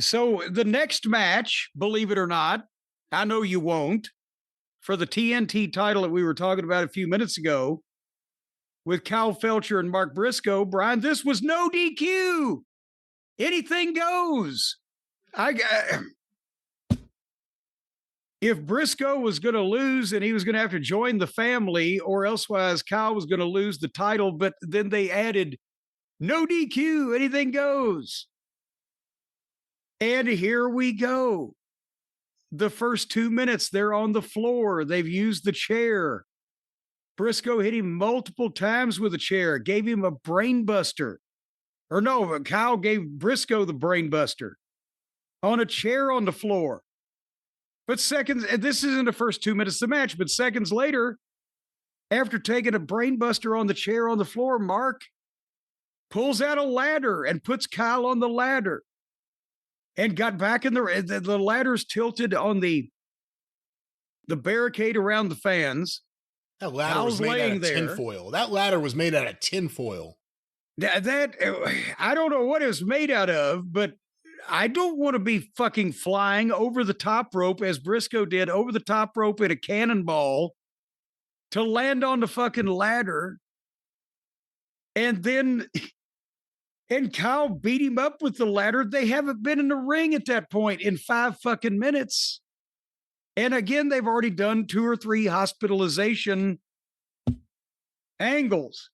So the next match, believe it or not, I know you won't, for the TNT title that we were talking about a few minutes ago with Kyle Fletcher and Mark Briscoe, Brian, this was no DQ. Anything goes. If Briscoe was going to lose and he was going to have to join the family, or elsewise Kyle was going to lose the title, but then they added no DQ, anything goes. And here we go. The first 2 minutes, they're on the floor. They've used the chair. Briscoe hit him multiple times with a chair, gave him a brain buster. Or no, Kyle gave Briscoe the brain buster on a chair on the floor. But seconds, and this isn't the first 2 minutes of the match, but seconds later, after taking a brain buster on the chair on the floor, Mark pulls out a ladder and puts Kyle on the ladder and got back in the ladder's tilted on the barricade around the fans. That ladder was made out of tinfoil. That ladder was made out of tinfoil. That I don't know what it was made out of, but I don't want to be fucking flying over the top rope as Briscoe did over the top rope in a cannonball to land on the fucking ladder. And then, and Kyle beat him up with the ladder. They haven't been in the ring at that point in 5 fucking minutes. And again, they've already done 2 or 3 hospitalization angles.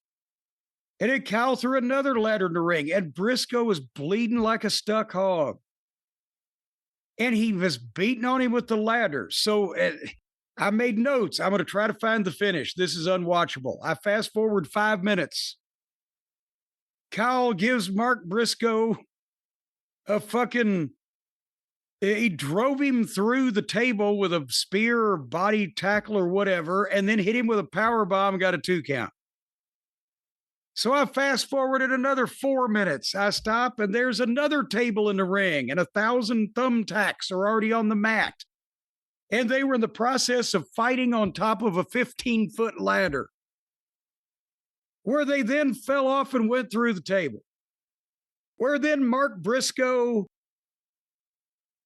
And then Kyle threw another ladder in the ring, and Briscoe was bleeding like a stuck hog. And he was beating on him with the ladder. So I made notes. I'm going to try to find the finish. This is unwatchable. I fast forward 5 minutes. Kyle gives Mark Briscoe a fucking... He drove him through the table with a spear or body tackle or whatever, and then hit him with a power bomb and got a 2 count. So I fast forwarded another 4 minutes. I stop, and there's another table in the ring, and 1,000 thumbtacks are already on the mat. And they were in the process of fighting on top of a 15-foot ladder, where they then fell off and went through the table, where then Mark Briscoe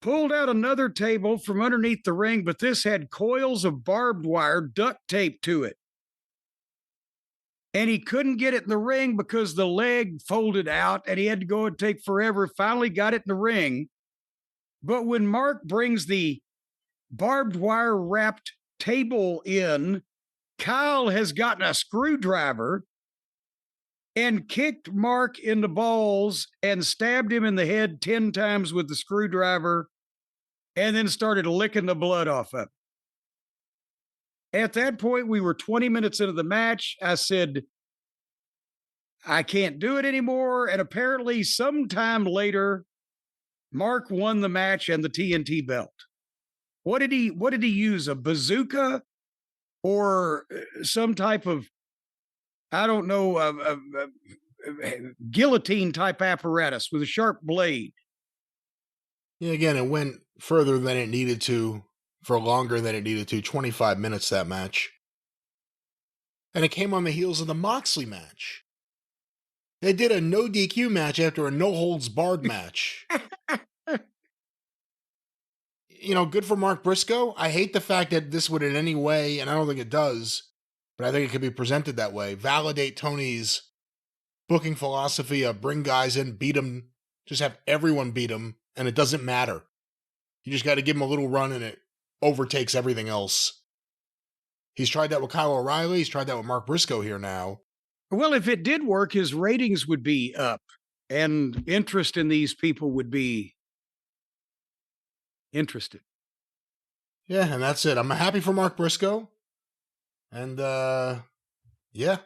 pulled out another table from underneath the ring, but this had coils of barbed wire duct taped to it. And he couldn't get it in the ring because the leg folded out and he had to go and take forever. Finally got it in the ring. But when Mark brings the barbed wire wrapped table in, Kyle has gotten a screwdriver and kicked Mark in the balls and stabbed him in the head 10 times with the screwdriver and then started licking the blood off of him. At that point, we were 20 minutes into the match. I said, I can't do it anymore. And apparently sometime later, Mark won the match and the TNT belt. What did he use? A bazooka or some type of, I don't know, guillotine type apparatus with a sharp blade? Yeah, again, it went further than it needed to. For longer than it needed to, 25 minutes, that match. And it came on the heels of the Moxley match. They did a no DQ match after a no holds barred match. You know, good for Mark Briscoe. I hate the fact that this would in any way, and I don't think it does, but I think it could be presented that way, validate Tony's booking philosophy of bring guys in, beat them, just have everyone beat them, and it doesn't matter. You just got to give them a little run and it overtakes everything else. He's tried that with Kyle O'Reilly. He's tried that with Mark Briscoe here now. Well, if it did work, his ratings would be up and interest in these people would be interested. Yeah, and that's it. I'm happy for Mark Briscoe. And, yeah,